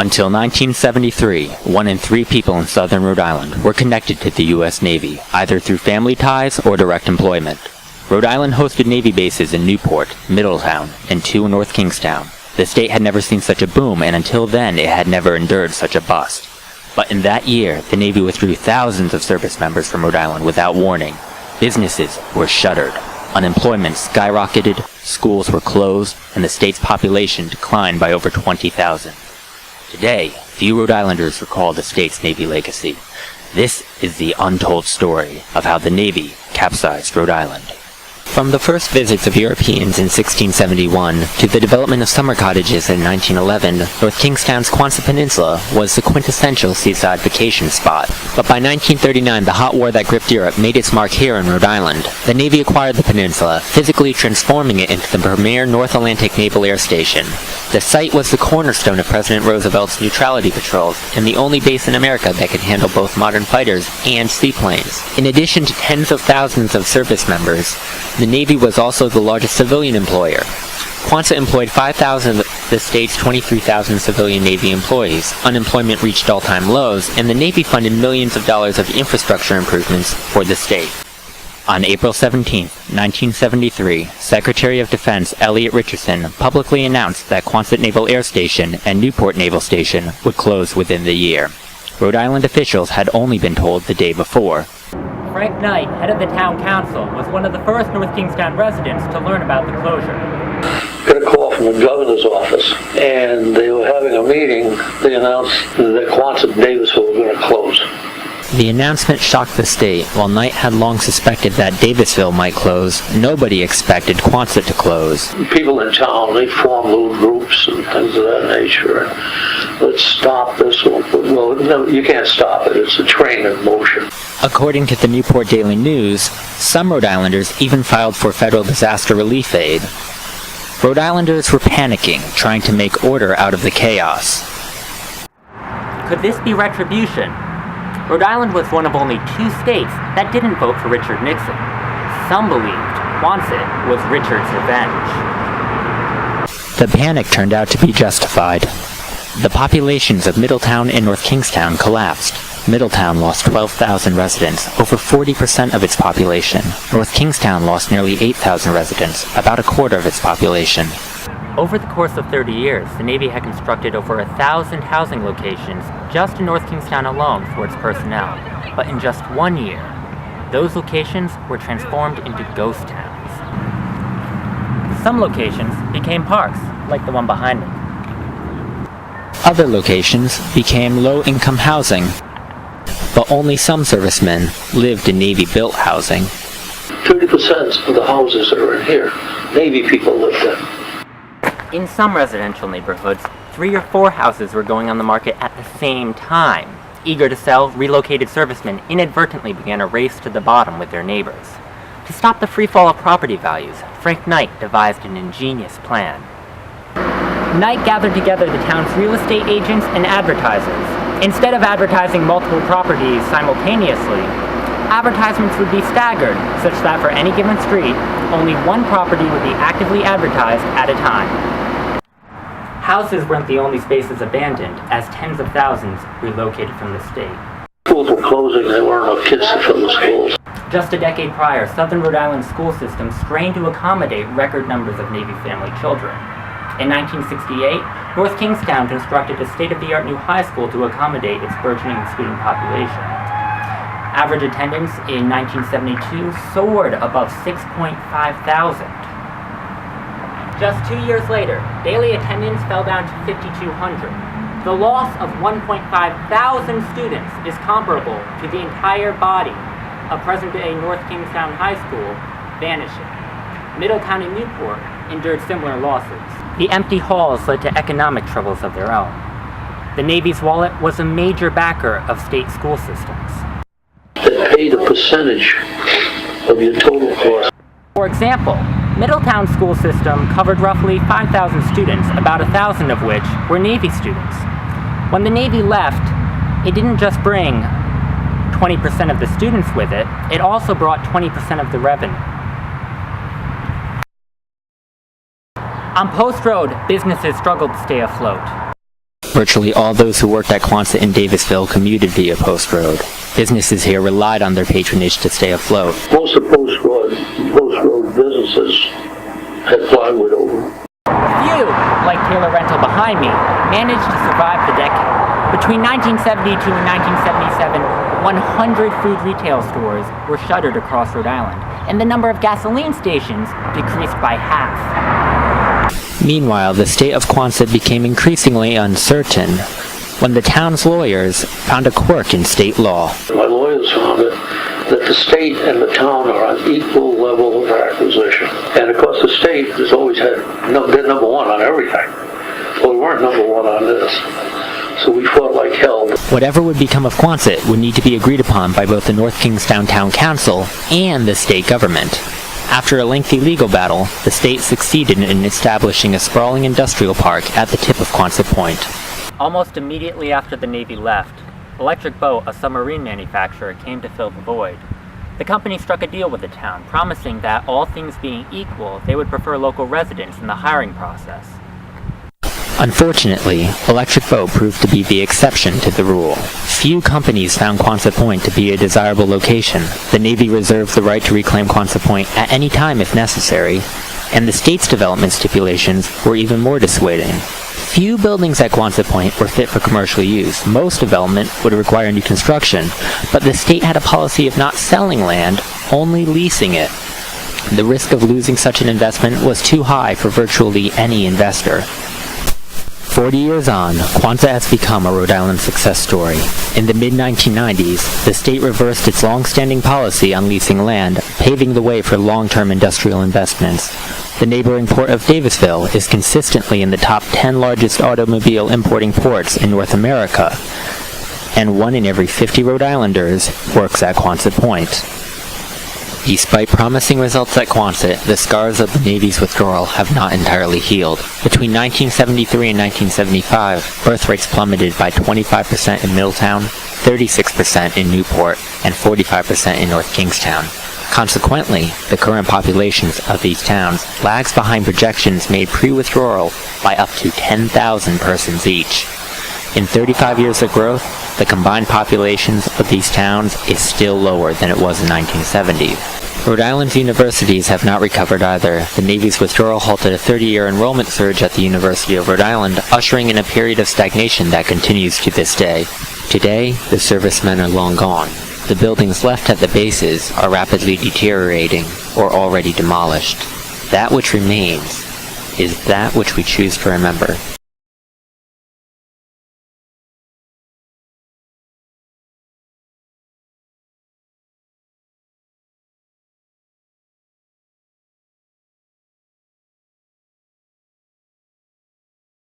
Until 1973, 1 in 3 people in southern Rhode Island were connected to the U.S. Navy, either through family ties or direct employment. Rhode Island hosted Navy bases in Newport, Middletown, and 2 in North Kingstown. The state had never seen such a boom, and until then it had never endured such a bust. But in that year, the Navy withdrew thousands of service members from Rhode Island without warning. Businesses were shuttered. Unemployment skyrocketed, schools were closed, and the state's population declined by over 20,000. Today, few Rhode Islanders recall the state's Navy legacy. This is the untold story of how the Navy capsized Rhode Island. From the first visits of Europeans in 1671 to the development of summer cottages in 1911, North Kingstown's Quonset Peninsula was the quintessential seaside vacation spot. But by 1939, the hot war that gripped Europe made its mark here in Rhode Island. The Navy acquired the peninsula, physically transforming it into the premier North Atlantic Naval Air Station. The site was the cornerstone of President Roosevelt's neutrality patrols and the only base in America that could handle both modern fighters and seaplanes. In addition to tens of thousands of service members, the Navy was also the largest civilian employer. Quonset employed 5,000 of the state's 23,000 civilian Navy employees. Unemployment reached all-time lows, and the Navy funded millions of dollars of infrastructure improvements for the state. On April 17, 1973, Secretary of Defense Elliot Richardson publicly announced that Quonset Naval Air Station and Newport Naval Station would close within the year. Rhode Island officials had only been told the day before. Frank Knight, head of the town council, was one of the first North Kingstown residents to learn about the closure. Got a call from the governor's office, and they were having a meeting. They announced that Quonset and Davisville were going to close. The announcement shocked the state. While Knight had long suspected that Davisville might close, nobody expected Quonset to close. People in town, they formed little groups and things of that nature. Let's stop this one. Well, no, you can't stop it. It's a train in motion. According to the Newport Daily News, some Rhode Islanders even filed for federal disaster relief aid. Rhode Islanders were panicking, trying to make order out of the chaos. Could this be retribution? Rhode Island was one of only 2 states that didn't vote for Richard Nixon. Some believed Quonset was Richard's revenge. The panic turned out to be justified. The populations of Middletown and North Kingstown collapsed. Middletown lost 12,000 residents, over 40% of its population. North Kingstown lost nearly 8,000 residents, about a quarter of its population. Over the course of 30 years, the Navy had constructed over 1,000 housing locations just in North Kingstown alone for its personnel. But in just 1 year, those locations were transformed into ghost towns. Some locations became parks, like the one behind me. Other locations became low-income housing, but only some servicemen lived in Navy-built housing. 30% of the houses that are in here, Navy people lived in. In some residential neighborhoods, 3 or 4 houses were going on the market at the same time. Eager to sell, relocated servicemen inadvertently began a race to the bottom with their neighbors. To stop the free fall of property values, Frank Knight devised an ingenious plan. Knight gathered together the town's real estate agents and advertisers. Instead of advertising multiple properties simultaneously, advertisements would be staggered, such that for any given street, only one property would be actively advertised at a time. Houses weren't the only spaces abandoned, as tens of thousands relocated from the state. Schools were closing. There weren't enough kids to fill the schools. Just a decade prior, Southern Rhode Island's school system strained to accommodate record numbers of Navy family children. In 1968, North Kingstown constructed a state-of-the-art new high school to accommodate its burgeoning student population. Average attendance in 1972 soared above 6,500. Just 2 years later, daily attendance fell down to 5,200. The loss of 1,500 students is comparable to the entire body of present-day North Kingstown High School vanishing. Middletown and Newport endured similar losses. The empty halls led to economic troubles of their own. The Navy's wallet was a major backer of state school systems. They paid a percentage of your total cost. For example, Middletown's school system covered roughly 5,000 students, about 1,000 of which were Navy students. When the Navy left, it didn't just bring 20% of the students with it, it also brought 20% of the revenue. On Post Road, businesses struggled to stay afloat. Virtually all those who worked at Quonset and Davisville commuted via Post Road. Businesses here relied on their patronage to stay afloat. Most of Post Road businesses had plywood over them. Few, like Taylor Rental behind me, managed to survive the decade. Between 1972 and 1977, 100 food retail stores were shuttered across Rhode Island, and the number of gasoline stations decreased by half. Meanwhile, the state of Quonset became increasingly uncertain when the town's lawyers found a quirk in state law. My lawyers found it that the state and the town are on equal level of acquisition. And of course the state has always had, they're number one on everything. Well, we weren't number one on this. So we fought like hell. Whatever would become of Quonset would need to be agreed upon by both the North Kingstown Town Council and the state government. After a lengthy legal battle, the state succeeded in establishing a sprawling industrial park at the tip of Quonset Point. Almost immediately after the Navy left, Electric Boat, a submarine manufacturer, came to fill the void. The company struck a deal with the town, promising that, all things being equal, they would prefer local residents in the hiring process. Unfortunately, Electric Boat proved to be the exception to the rule. Few companies found Quonset Point to be a desirable location. The Navy reserved the right to reclaim Quonset Point at any time if necessary, and the state's development stipulations were even more dissuading. Few buildings at Quonset Point were fit for commercial use. Most development would require new construction, but the state had a policy of not selling land, only leasing it. The risk of losing such an investment was too high for virtually any investor. 40 years on, Quonset has become a Rhode Island success story. In the mid-1990s, the state reversed its long-standing policy on leasing land, paving the way for long-term industrial investments. The neighboring port of Davisville is consistently in the top 10 largest automobile importing ports in North America, and 1 in every 50 Rhode Islanders works at Quonset Point. Despite promising results at Quonset, the scars of the Navy's withdrawal have not entirely healed. Between 1973 and 1975, birth rates plummeted by 25% in Middletown, 36% in Newport, and 45% in North Kingstown. Consequently, the current populations of these towns lags behind projections made pre-withdrawal by up to 10,000 persons each. In 35 years of growth, the combined populations of these towns is still lower than it was in 1970. Rhode Island's universities have not recovered either. The Navy's withdrawal halted a 30-year enrollment surge at the University of Rhode Island, ushering in a period of stagnation that continues to this day. Today, the servicemen are long gone. The buildings left at the bases are rapidly deteriorating or already demolished. That which remains is that which we choose to remember.